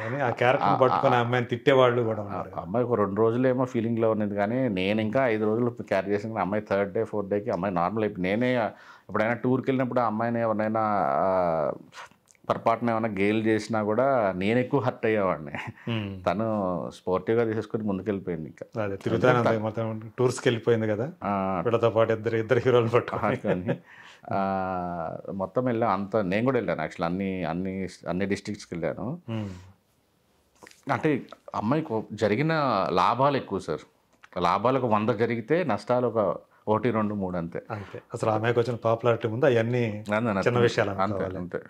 అని ఆ క్యారెక్టర్‌ని పట్టుకొని ఆ అమ్మాయిని తిట్టేవాళ్ళు గూడా ఉన్నారు. అమ్మాయి ఒక 2 రోజులేమో ఫీలింగ్‌లో ఉన్నది కానీ, నేను ఇంకా 5 రోజులు క్యారీ చేసాను కానీ, అమ్మాయి థర్డ్ డే, ఫోర్త్ డేకి అమ్మాయి నార్మల్ అయిపోయింది. నేనే ఎప్పుడైనా టూర్‌కెళ్ళినప్పుడు ఆ అమ్మాయిని ఎవరినైనా పొరపాటున ఏమైనా గేల్ చేసినా కూడా నేను ఎక్కువ హర్ట్ అయ్యేవాడిని. హ్మ్. తను స్పోర్టివ్‌గా తీసేసుకొని ముందుకెళ్ళిపోయింది ఇంకా. అదే తిరుగుతానే ఉంది మొత్తం టూర్స్‌కెళ్ళిపోయింది గదా! వీళ్ళతో పాటు ఇద్దరు హీరోలను పట్టుకొని. కానీ మొత్తం వెళ్ళాం. నేను కూడా వెళ్ళాను యాక్చువల్లీ అన్ని డిస్ట్రిక్ట్స్‌కి వెళ్ళాను. హ్మ్. అంటే అమ్మాయికి జరిగిన లాభాలు ఎక్కువ సార్. లాభాలు 100 జరిగితే నష్టాలు 1, 2, 3 అంతే. అంతే. అసలు ఆ అమ్మాయికి వచ్చిన పాపులారిటీ ముందు అయన్నీ చిన్న విషయాలు అంతే అనుకోవాలి. అంతే.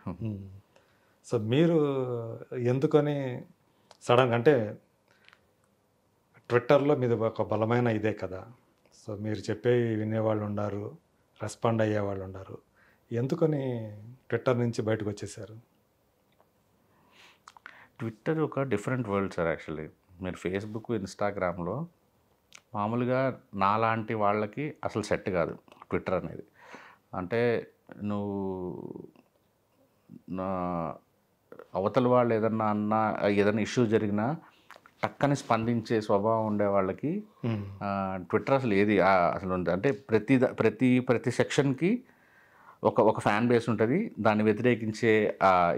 సో మీరు ఎందుకని సడన్‌గా అంటే ట్విట్టర్‌లో మీది ఒక బలమైన ఇదే కదా! సో మీరు చెప్పేవి వినేవాళ్ళు ఉండారు. రెస్పాండ్ అయ్యేవాళ్ళు ఉండారు. ఎందుకని ట్విట్టర్ నుంచి బయటకొచ్చేసారు? ట్విట్టర్ ఒక డిఫరెంట్ వరల్డ్ సార్ యాక్చువల్లీ. మీరు ఫేస్‌బుక్, ఇన్‌స్టాగ్రామ్‌లో మామూలుగా నాలాంటి వాళ్ళకి అసలు సెట్ కాదు ట్విట్టర్ అనేది. అంటే నువ్వు నా అవతల వాళ్ళు ఏదన్నా అన్నా, ఏదైనా ఇష్యూ జరిగినా టక్కని స్పందించే స్వభావం ఉండే వాళ్ళకి ట్విట్టర్ అసలు ఏది అసలు అంటే ప్రతి సెక్షన్‌కి ఒక ఫ్యాన్ బేస్ ఉంటుంది. దాన్ని వ్యతిరేకించే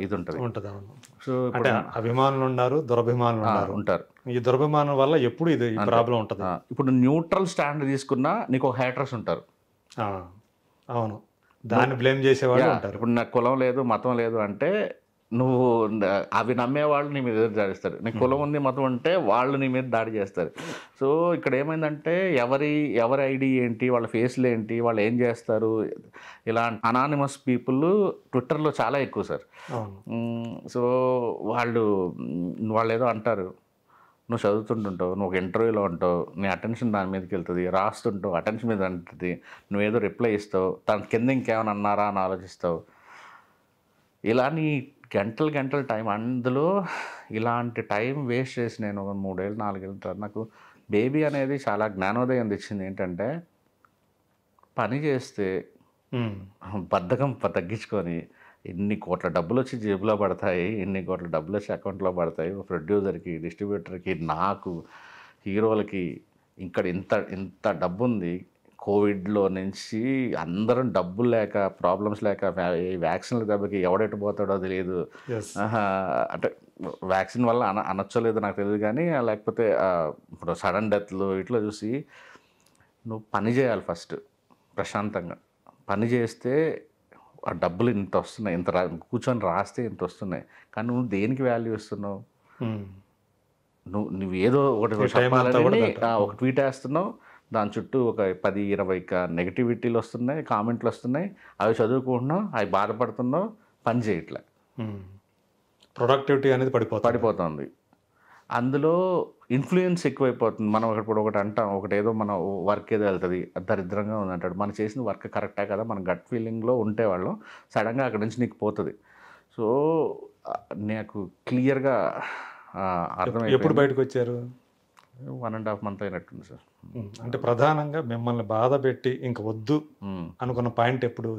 ఇది ఉంటుంది. ఉంటది. అవును. సో అంటే అభిమానులు ఉన్నారు, దురభిమానులు ఉన్నారు. ఉంటారు. ఈ దురభిమానం వల్ల ఎప్పుడు ఈ ప్రాబ్లం ఉంటది. ఇప్పుడు న్యూట్రల్ స్టాండ్ తీసుకున్నా నీకు ఒక హేటర్స్ ఉంటారు. అవును. దాన్ని బ్లేమ్ చేసేవాళ్ళు ఉంటారు. ఇప్పుడు నాకు కులం లేదు, మతం లేదు అంటే నువ్వు అవి నమ్మేవాళ్ళు నీ మీద దాడిస్తారు. నీకు కులం ఉంది, మతం ఉంటే వాళ్ళు నీ మీద దాడి చేస్తారు. సో ఇక్కడ ఏమైందంటే ఎవరి ఐడి ఏంటి, వాళ్ళ ఫేస్లు ఏంటి, వాళ్ళు ఏం చేస్తారు, ఇలా అనానిమస్ పీపుల్ ట్విట్టర్లో చాలా ఎక్కువ సార్. సో వాళ్ళు ఏదో అంటారు, నువ్వు చదువుతుంటుంటావు, నువ్వు ఒక ఇంటర్వ్యూలో ఉంటావు, నీ అటెన్షన్ దాని మీదకి వెళ్తుంది, రాస్తుంటావు, అటెన్షన్ మీద ఉంటుంది, నువ్వేదో రిప్లై ఇస్తావు, దాని కింద ఇంకేమైనా అన్నారా అని ఆలోచిస్తావు. ఇలా నీ గంటలు టైం, అందులో ఇలాంటి టైం వేస్ట్ చేసి నేను 3 ఏళ్ళు 4 ఏళ్ళ తర్వాత నాకు బేబీ అనేది చాలా జ్ఞానోదయం తెచ్చింది. ఏంటంటే పని చేస్తే బద్ధకం తగ్గించుకొని ఎన్ని కోట్ల డబ్బులు వచ్చి జేబులో పడతాయి, ఎన్ని కోట్ల డబ్బులు వచ్చి అకౌంట్లో పడతాయి, ప్రొడ్యూసర్కి, డిస్ట్రిబ్యూటర్కి, నాకు, హీరోలకి ఇక్కడ ఇంత డబ్బు ఉంది. కోవిడ్లో నుంచి అందరం డబ్బులు లేక, ప్రాబ్లమ్స్ లేక, ఈ వ్యాక్సిన్ల దెబ్బకి ఎవడెటు పోతాడో తెలియదు. అంటే వ్యాక్సిన్ వల్ల అనొచ్చో లేదో నాకు తెలియదు కానీ, లేకపోతే ఇప్పుడు సడన్ డెత్లు ఇట్లా చూసి నువ్వు పని చేయాలి ఫస్ట్ ప్రశాంతంగా. పని చేస్తే ఆ డబ్బులు ఇంత వస్తున్నాయి, కూర్చొని రాస్తే ఇంత వస్తున్నాయి. కానీ నువ్వు దేనికి వాల్యూ ఇస్తున్నావు? నువ్వు ఏదో ఒకటి చెప్పాలని ఒక ట్వీట్ వేస్తున్నావు, దాని చుట్టూ ఒక 10-20 నెగిటివిటీలు వస్తున్నాయి, కామెంట్లు వస్తున్నాయి, అవి చదువుకుంటున్నావు, అవి బాధపడుతున్నావు, పని చేయట్లే, ప్రొడక్టివిటీ అనేది పడిపోతుంది. అందులో ఇన్ఫ్లుయెన్స్ ఎక్కువైపోతుంది. మనం ఇప్పుడు ఒకటి అంటాం, ఏదో మన వర్క్ ఏదో వెళ్తుంది, దరిద్రంగా ఉంది అంటాడు. మనం చేసిన వర్క్ కరెక్టే కదా, మన గట్ ఫీలింగ్లో ఉంటేవాళ్ళం, సడన్గా అక్కడి నుంచి నీకు పోతుంది. సో నాకు క్లియర్గా అర్థమైంది. ఎప్పుడు బయటకు వచ్చారు? 1.5 month అయినట్టుంది సార్. అంటే ప్రధానంగా మిమ్మల్ని బాధ పెట్టి ఇంక వద్దు అనుకున్న పాయింట్ ఎప్పుడు?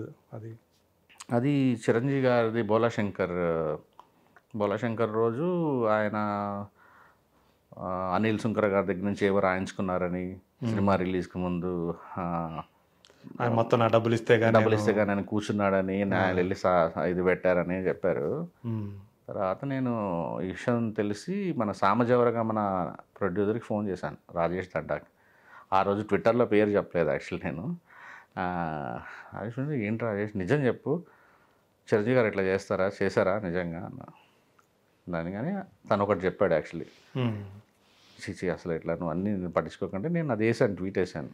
అది చిరంజీవి గారిది బోలాశంకర్ రోజు ఆయన అనిల్ సుంకర గారి దగ్గర నుంచి ఏవో రాయించుకున్నారని, సినిమా రిలీజ్కి ముందు మొత్తం డబ్బులు ఇస్తే కానీ ఆయన కూర్చున్నాడని, ఆయన వెళ్ళి ఇది పెట్టారని చెప్పారు. తర్వాత నేను ఈ విషయం తెలిసి మన సామజవరగా మన ప్రొడ్యూసర్కి ఫోన్ చేశాను, రాజేష్ తండాకి. ఆ రోజు ట్విట్టర్లో పేరు చెప్పలేదు యాక్చువల్లీ నేను. రాజేష్ ఏంటి రాజేష్ నిజం చెప్పు, చిరంజీవి గారు ఇట్లా చేశారా నిజంగా అన్న దాని. కానీ తను ఒకటి చెప్పాడు యాక్చువల్లీ, చిచి అసలు ఇట్లా నువ్వు అన్నీ పట్టించుకోకండి, నేను అది ట్వీట్ వేసాను.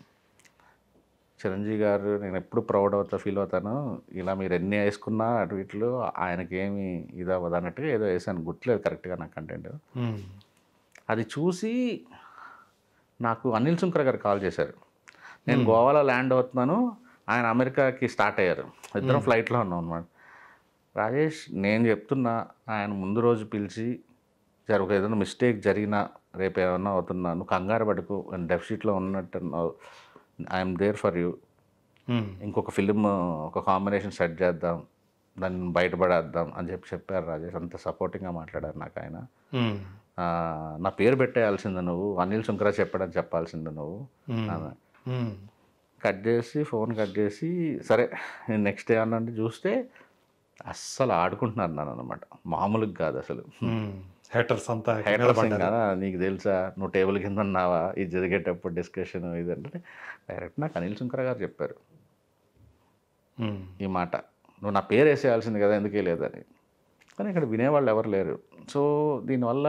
చిరంజీవి గారు నేను ఎప్పుడు ప్రౌడ్ ఫీల్ అవుతాను, ఇలా మీరు ఎన్ని వేసుకున్నా ట్వీట్లు ఆయనకి ఏమి ఇదవ్వదు అన్నట్టుగా ఏదో వేసాను, గుర్తులేదు కరెక్ట్గా నాకు కంటెంట్. అది చూసి నాకు అనిల్ సుంకర్ గారు కాల్ చేశారు. నేను గోవాలో ల్యాండ్ అవుతున్నాను, ఆయన అమెరికాకి స్టార్ట్ అయ్యారు, ఇద్దరం ఫ్లైట్లో ఉన్నాం అన్నమాట. రాజేష్ నేను చెప్తున్నా, ఆయన ముందు రోజు పిలిచి ఏదైనా మిస్టేక్ జరిగినా, రేపు ఏమన్నా అవుతున్నా, నువ్వు కంగారు పడుకు, డెఫిసిట్లో ఉన్నట్టున్నావు, ఐఎమ్ దేర్ ఫర్ యూ, ఇంకొక ఫిలిం ఒక కాంబినేషన్ సెట్ చేద్దాం, దాన్ని బయటపడేద్దాం అని చెప్పారు రాజేష్. అంత సపోర్టింగ్గా మాట్లాడారు నాకు ఆయన. ఉమ్, నా పేరు పెట్టేయాల్సిందే నువ్వు, అనిల్ సుంకరా చెప్పాడని చెప్పాల్సిందే నువ్వు అన్న. ఉమ్, ఫోన్ కట్ చేసి సరే నెక్స్ట్ డే అన్నంటే చూస్తే అస్సలు ఆడుకుంటున్నారు నన్ను అనమాట, మామూలుగా కాదు అసలు. హేటర్స్ అంతా కింద హైటర్స్ పడ్డారు. కదా, నీకు తెలుసా నువ్వు టేబుల్ కింద ఉన్నావా ఇది జరిగేటప్పుడు డిస్కషన్ ఇది అంటే డైరెక్ట్ నాకు అనిల్ సుంకరా గారు చెప్పారు ఉమ్, ఈ మాట, నువ్వు నా పేరు వేసేయాల్సింది కదా ఎందుకే లేదని. కానీ ఇక్కడ వినేవాళ్ళు ఎవరు లేరు. సో దీనివల్ల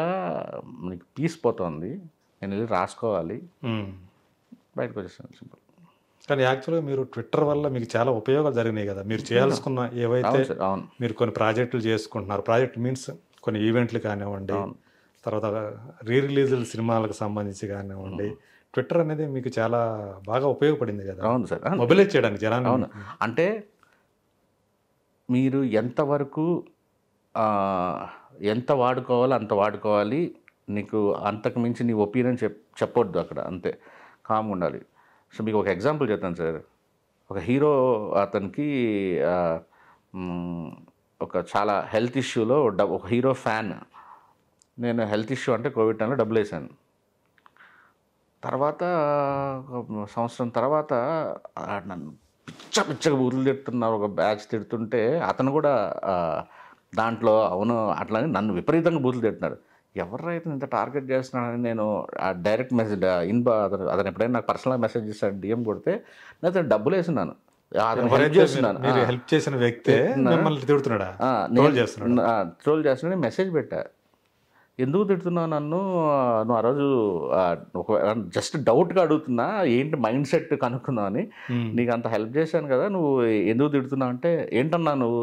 నీకు పీస్ పోతుంది, నేను వెళ్ళి రాసుకోవాలి, ఉమ్. బయటకు వచ్చేసాను సింపుల్. కానీ యాక్చువల్గా మీరు ట్విట్టర్ వల్ల మీకు చాలా ఉపయోగాలు జరిగినాయి కదా. మీరు చేయాల్సుకున్న ఏవైతే అవును సార్, అవును మీరు కొన్ని ప్రాజెక్టులు చేసుకుంటున్నారు, ప్రాజెక్ట్ మీన్స్ కొన్ని ఈవెంట్లు కానివ్వండి, తర్వాత రీ రిలీజ్ సినిమాలకు సంబంధించి కానివ్వండి, ట్విట్టర్ అనేది మీకు చాలా బాగా ఉపయోగపడింది కదా అవును సార్. మొబిలైజ్ చేయడానికి జనాన్ని. అవును, అంటే మీరు ఎంతవరకు ఎంత వాడుకోవాలో అంత వాడుకోవాలి, నీకు అంతకు మించి నీ ఒపీనియన్ చెప్పొద్దు అక్కడ, అంతే కామ్ ఉండాలి. సో మీకు ఒక ఎగ్జాంపుల్ చెప్తాను సార్. ఒక హీరో అతనికి ఒక చాలా హెల్త్ ఇష్యూలో ఒక హీరో ఫ్యాన్, నేను హెల్త్ ఇష్యూ అంటే కోవిడ్ టైంలో డబ్బులు వేసాను. తర్వాత సంవత్సరం తర్వాత నన్ను పిచ్చగా బూతులు తిడుతున్నారు, ఒక బ్యాచ్ తిడుతుంటే అతను కూడా దాంట్లో అవును అట్లని నన్ను విపరీతంగా బూతులు తిడుతున్నాడు. ఎవరైతే ఇంత టార్గెట్ చేస్తున్నాడని నేను డైరెక్ట్ మెసేజ్ అతను ఎప్పుడైనా నాకు పర్సనల్ మెసేజ్ చేస్తాడు, డిఎం కొడితే నేను అతను డబ్బులు వేస్తున్నాను, అతను హెల్ప్ చేస్తున్నాను. మీరు హెల్ప్ చేసిన వ్యక్తే మిమ్మల్ని తిడుతున్నాడా, ట్రోల్ చేస్తున్నాడు. మెసేజ్ పెట్టా, ఎందుకు తిడుతున్నావు నన్ను, నువ్వు ఆ రోజు ఒక జస్ట్ డౌట్గా అడుగుతున్నా, ఏంటి మైండ్ సెట్ కనుక్కుందాం అని, నీకు అంత హెల్ప్ చేశాను కదా, నువ్వు ఎందుకు తిడుతున్నావు అంటే ఏంటన్నా నువ్వు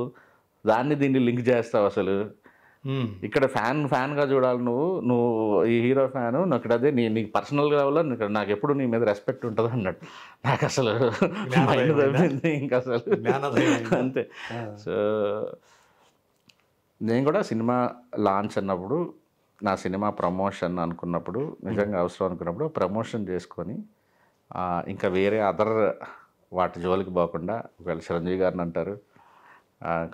దాన్ని దీన్ని లింక్ చేస్తావు, అసలు ఇక్కడ ఫ్యాన్గా చూడాలి నువ్వు ఈ హీరో ఫ్యాను, నాకు అదే నీకు పర్సనల్గా వల్ల నాకు ఎప్పుడు నీ మీద రెస్పెక్ట్ ఉంటుంది అన్నట్టు. నాకు అసలు మైండ్ తప్పింది ఇంకా అసలు అంతే. సో నేను కూడా సినిమా లాంచ్ అన్నప్పుడు, నా సినిమా ప్రమోషన్ అనుకున్నప్పుడు, నిజంగా అవసరం అనుకున్నప్పుడు ప్రమోషన్ చేసుకొని ఇంకా వేరే అదర్ వాటి జోలికి పోకుండా, ఒకవేళ చిరంజీవి గారిని అంటారు,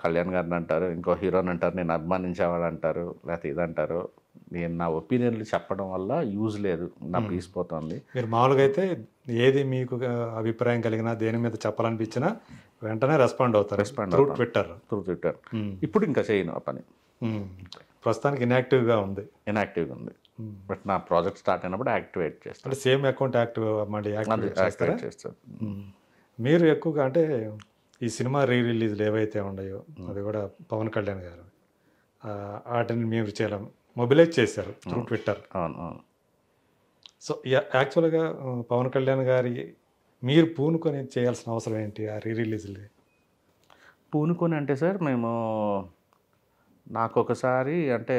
కళ్యాణ్ గారిని అంటారు, ఇంకో హీరోని అంటారు, నేను అభిమానించేవాడు అంటారు, లేకపోతే ఇదంటారు, నేను నా ఒపీనియన్లు చెప్పడం వల్ల యూజ్ లేదు, నా పీస్ పోతుంది. మీరు మామూలుగా అయితే ఏది మీకు అభిప్రాయం కలిగినా, దేని మీద చెప్పాలనిపించినా వెంటనే రెస్పాండ్ అవుతారు త్రూ ట్విట్టర్. ఇప్పుడు ఇంకా చేయను ఆ పని, ప్రస్తుతానికి ఇన్యాక్టివ్గా ఉంది. బట్ నా ప్రాజెక్ట్ స్టార్ట్ అయినప్పుడు యాక్టివేట్ చేస్తాను. అంటే సేమ్ అకౌంట్ మళ్ళీ యాక్టివేట్ చేస్తారు. మీరు ఎక్కువగా అంటే ఈ సినిమా రీ రిలీజ్లు ఏవైతే ఉన్నాయో, అది కూడా పవన్ కళ్యాణ్ గారు వాటిని మీరు చాలా మొబిలైజ్ చేశారు త్రూ ట్విట్టర్. సో యాక్చువల్గా పవన్ కళ్యాణ్ గారి మీరు పూనుకొని చేయాల్సిన అవసరం ఏంటి ఆ రీ రిలీజ్లు? పూనుకొని అంటే సార్, నాకు ఒకసారి అంటే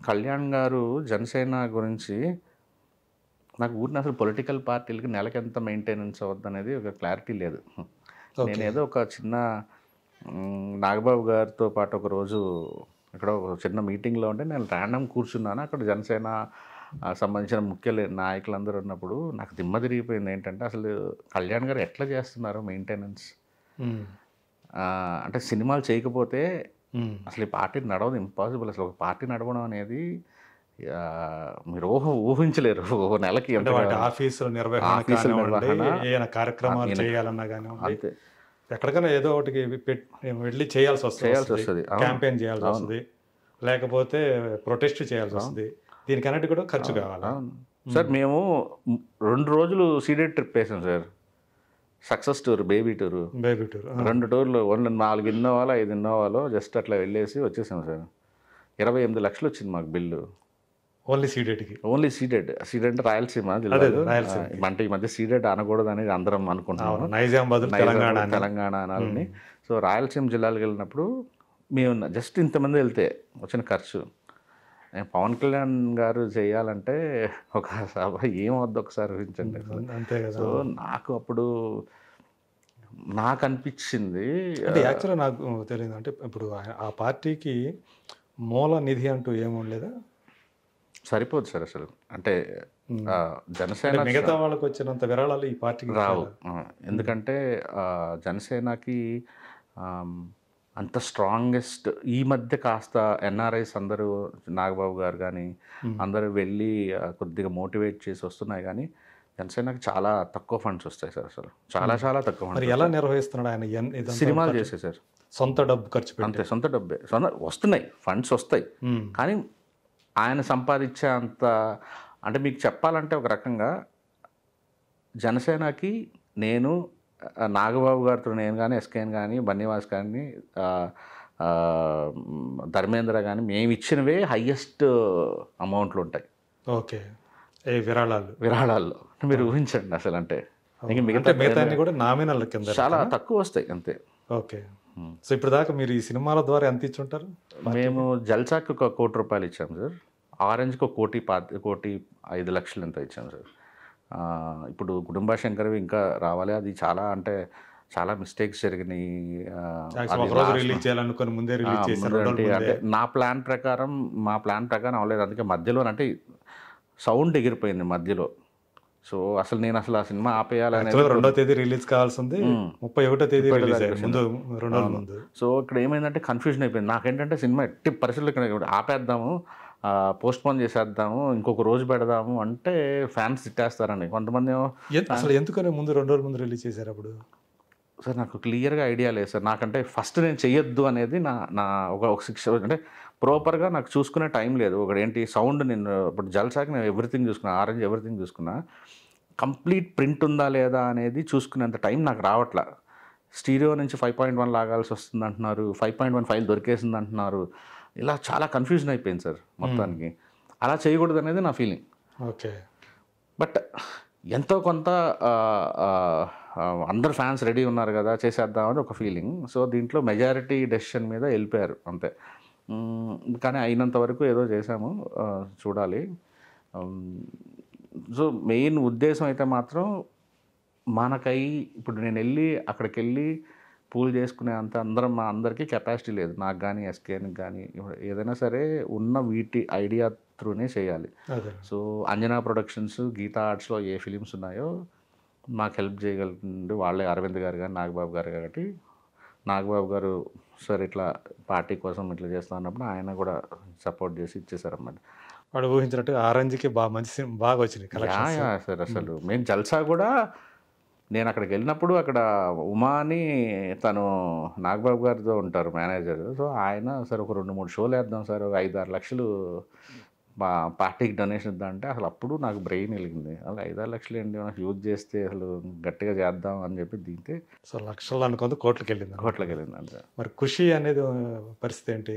కళ్యాణ్ గారు జనసేన గురించి నాకు ఊరిని అసలు పొలిటికల్ పార్టీలకి నెలకి ఎంత మెయింటెనెన్స్ అవుద్ది అనేది ఒక క్లారిటీ లేదు. నేనేదో ఒక చిన్న నాగబాబు గారితో పాటు ఒకరోజు ఇక్కడ ఒక చిన్న మీటింగ్లో ఉంటే నేను ర్యాండమ్ కూర్చున్నాను. అక్కడ జనసేన సంబంధించిన ముఖ్య నాయకులందరూ ఉన్నప్పుడు నాకు దిమ్మ తిరిగిపోయింది. ఏంటంటే అసలు కళ్యాణ్ గారు ఎట్లా చేస్తున్నారు మెయింటెనెన్స్, అంటే సినిమాలు చేయకపోతే అసలు ఈ పార్టీ నడవదు, ఇంపాసిబుల్. అసలు ఒక పార్టీ నడవడం అనేది మీరు ఊహించలేరు. ఓ నెలకి ఆఫీసుల నిర్వహణ, కార్యక్రమాలు చేయాలన్నా కానీ ఎక్కడికైనా ఏదో ఒకటికి వెళ్ళి చేయాల్సి వస్తుంది, క్యాంపెయిన్ చేయాల్సి వస్తుంది, లేకపోతే ప్రొటెస్ట్ చేయాల్సి వస్తుంది. దీనికి అన్నిటి కూడా ఖర్చు కావాలా సార్? మేము 2 రోజులు సీడెడ్ ట్రిప్ వేసాం sir, success tour, baby tour 2 టూర్లు, 4 ఇన్నోవాలో 5 ఇన్నోవాలో జస్ట్ అట్లా వెళ్ళేసి వచ్చేసాం సార్. 28 లక్షలు వచ్చింది మాకు బిల్లు. ఓన్లీ సీడెడ్కి? ఓన్లీ సీడెడ్ అంటే రాయలసీమ జిల్లా. అంటే ఈ మధ్య సీడెడ్ అనకూడదు అనేది అందరం అనుకుంటున్నాము, తెలంగాణ అనాలని. సో రాయలసీమ జిల్లాలకు వెళ్ళినప్పుడు మేము జస్ట్ ఇంతమంది వెళ్తే వచ్చిన ఖర్చు, పవన్ కళ్యాణ్ గారు చేయాలంటే ఒక సభ ఏమవుద్దు ఒకసారి ఊహించండి. అంతే కదా. సో నాకు అప్పుడు నాకు అనిపించింది, అంటే యాక్చువల్గా నాకు తెలియదు, అంటే ఇప్పుడు ఆ పార్టీకి మూల నిధి అంటూ ఏముండలేదా? సరిపోదు సార్ అసలు. అంటే జనసేన మిగతా వాళ్ళకి వచ్చినంత విరాళాలు ఈ పార్టీకి రావు. ఎందుకంటే జనసేనకి అంత స్ట్రాంగెస్ట్ ఈ మధ్య కాస్త ఎన్ఆర్ఐస్ అందరూ నాగబాబు గారు కానీ అందరూ వెళ్ళి కొద్దిగా మోటివేట్ చేసి వస్తున్నాయి, కానీ జనసేనకి చాలా తక్కువ ఫండ్స్ వస్తాయి సార్, అసలు చాలా చాలా తక్కువ మరి ఫండ్స్. ఎలా నిర్వహిస్తున్నాడు ఆయన ఇదంతా సినిమాలు చేసేసారు, సొంత డబ్బు ఖర్చు పెట్టి? అంతే, సొంత డబ్బే, వస్తున్నాయి ఫండ్స్ వస్తాయి, కానీ ఆయన సంపాదించే అంత, అంటే మీకు చెప్పాలంటే ఒక రకంగా జనసేనకి నేను నాగబాబు గారితో నేను కానీ, ఎస్కేఎన్ కానీ, బన్నీవాస్ కానీ, ధర్మేంద్ర కానీ మేము ఇచ్చినవే హయ్యెస్ట్ అమౌంట్లు ఉంటాయి. ఓకే, ఏ విరాళాల్లో మీరు ఊహించండి అసలు, అంటే ఇంక మిగతా కూడా నామినల్ కింద చాలా తక్కువ వస్తాయి అంతే. ఓకే, సో ఇప్పుడు దాకా మీరు ఈ సినిమాల ద్వారా ఎంత ఇచ్చుంటారు? మేము జల్సాకి 1 కోటి రూపాయలు ఇచ్చాము సార్, ఆరెంజ్కి 1,05,00,000 ఎంత ఇచ్చాము సార్. ఇప్పుడు కుటుంబ శంకర్వి ఇంకా రావాలి, అది చాలా అంటే చాలా మిస్టేక్స్ జరిగినాయి. రిలీజ్ చేయాలనుకుని ముందే రిలీజ్ చేశారు. అంటే మా ప్లాన్ ప్రకారం అవ్వలేదు, అందుకే మధ్యలో అంటే సౌండ్ ఎగిరిపోయింది మధ్యలో. సో అసలు నేను ఆ సినిమా ఆపేయాలని 2వ తేదీ రిలీజ్ కావాల్సింది 31వ తేదీ రిలీజ్ అయ్యింది, ముందు 2 రోజుల ముందు. సో ఇక్కడ ఏమైందంటే కన్ఫ్యూజన్ అయిపోయింది నాకేంటంటే, సినిమా ఎట్టి పరిస్థితుల్లో ఇక్కడ ఆపేద్దాము, పోస్ట్పోన్ చేసేద్దాము, ఇంకొక రోజు పెడదాము అంటే ఫ్యాన్స్ తిట్టేస్తారండి కొంతమంది. అసలు ఎందుకని ముందు 2 రోజుల ముందు రిలీజ్ చేశారు అప్పుడు? సార్ నాకు క్లియర్గా ఐడియా లేదు సార్, నాకంటే ఫస్ట్ నేను చెయ్యొద్దు అనేది నా ఒక 6 అంటే ప్రాపర్గా నాకు చూసుకునే టైం లేదు. ఒకటి సౌండ్, నేను ఇప్పుడు జల్సాకి నేను ఎవ్రీథింగ్ చూసుకున్నా, ఆరెంజ్ ఎవ్రీథింగ్ చూసుకున్నా, కంప్లీట్ ప్రింట్ ఉందా లేదా అనేది చూసుకునేంత టైం నాకు రావట్లా. స్టీరియో నుంచి 5.1 లాగాల్సి వస్తుంది అంటున్నారు, 5.1 ఫైల్ దొరికేసింది అంటున్నారు, ఇలా చాలా కన్ఫ్యూజన్ అయిపోయింది సార్ మొత్తానికి. అలా చేయకూడదు అనేది నా ఫీలింగ్. ఓకే, బట్ ఎంతో కొంత అందరు ఫ్యాన్స్ రెడీ ఉన్నారు కదా చేసేద్దామని ఒక ఫీలింగ్. సో దీంట్లో మెజారిటీ డెసిషన్ మీద వెళ్ళిపోయారు అంతే. కానీ అయినంత వరకు ఏదో చేశాము, చూడాలి. సో మెయిన్ ఉద్దేశం అయితే మాత్రం ఇప్పుడు నేను అక్కడికి వెళ్ళి పూల్ చేసుకునే అంత మా అందరికీ కెపాసిటీ లేదు, నాకు కానీ ఎస్కేఎన్కి కానీ. ఏదైనా సరే ఉన్న వీటి ఐడియా త్రూనే చేయాలి. So Anjana productions, Gita ఆర్ట్స్లో A films ఉన్నాయో మాకు హెల్ప్ చేయగలుగుతుంది వాళ్ళే, అరవింద్ గారు కానీ నాగబాబు గారు. కాబట్టి నాగబాబు గారు సార్ ఇట్లా పార్టీ కోసం ఇట్లా చేస్తా అన్నప్పుడు ఆయన కూడా సపోర్ట్ చేసి ఇచ్చేసారన్నమాట. వాడు ఊహించినట్టు ఆరెంజ్కి బాగా వచ్చినాయి సార్. అసలు మేము జల్సా కూడా, నేను అక్కడికి వెళ్ళినప్పుడు అక్కడ ఉమాని తను నాగబాబు గారితో ఉంటారు మేనేజర్. సో ఆయన సార్ ఒక 2-3 షోలు వేద్దాం సార్, ఒక 5-6 లక్షలు మా పార్టీకి డొనేషన్ ఇద్దాం అంటే, అసలు అప్పుడు నాకు బ్రెయిన్ వెలిగింది. అలా 5-6 లక్షలు ఏంటి మనకు యూజ్ చేస్తే అసలు గట్టిగా చేద్దాం అని చెప్పి దిగితే, సో లక్షలు అనుకుంది కోట్లకి వెళ్ళింది అంతే. మరి ఖుషి అనేది పరిస్థితి ఏంటి?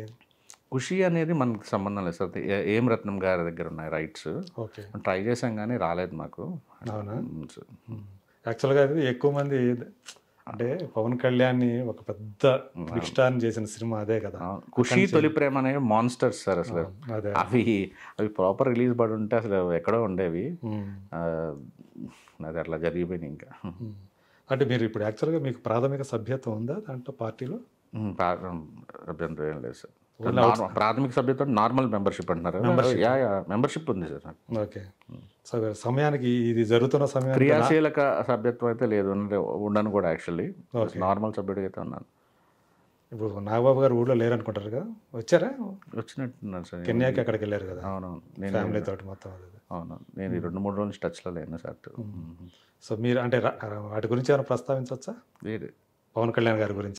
ఖుషి అనేది మనకు సంబంధం లేదు సార్, ఏం రత్నం గారి దగ్గర ఉన్నాయి రైట్స్. ఓకే, ట్రై చేసాం కానీ రాలేదు మాకు. అవునా? యాక్చువల్గా ఎక్కువ మంది అంటే పవన్ కళ్యాణ్ ఒక పెద్ద బిగ్ స్టార్ చేసిన సినిమా అదే కదా. ఖుషి, తొలి ప్రేమ అనేవి మాన్స్టర్స్ సార్ అసలు. అవి ప్రాపర్ రిలీజ్ పడి ఉంటే అసలు ఎక్కడో ఉండేవి, అది అట్లా జరిగిపోయింది. ఇంకా అంటే మీరు ఇప్పుడు యాక్చువల్గా మీకు ప్రాథమిక సభ్యత్వం ఉందా దాంట్లో పార్టీలో? అభ్యంతరం ఏం లేదు సార్. ప్రాథమిక సభ్యత్వం నార్మల్ మెంబర్షిప్ అంటున్నారు. మెంబర్షిప్ ఉంది సార్. ఓకే, సో సమయానికి ఇది జరుగుతున్న సమయం క్రియాశీలక సభ్యత్వం అయితే లేదు, ఉండను కూడా. యాక్చువల్లీ నార్మల్ సభ్యుడిగా అయితే ఉన్నాను. ఇప్పుడు నాగబాబు గారు ఊళ్ళో లేరు అనుకుంటారు కదా, వచ్చారా? వచ్చినట్టున్నారు సార్, కెన్యాకి అక్కడికి వెళ్ళారు కదా. అవునవును, నేను ఫ్యామిలీ తోటి మొత్తం. అవును, నేను 2-3 రోజులు టచ్లో లేను సార్. సో మీరు అంటే వాటి గురించి ఏమైనా ప్రస్తావించవచ్చా, పవన్ కళ్యాణ్ గారి గురించి?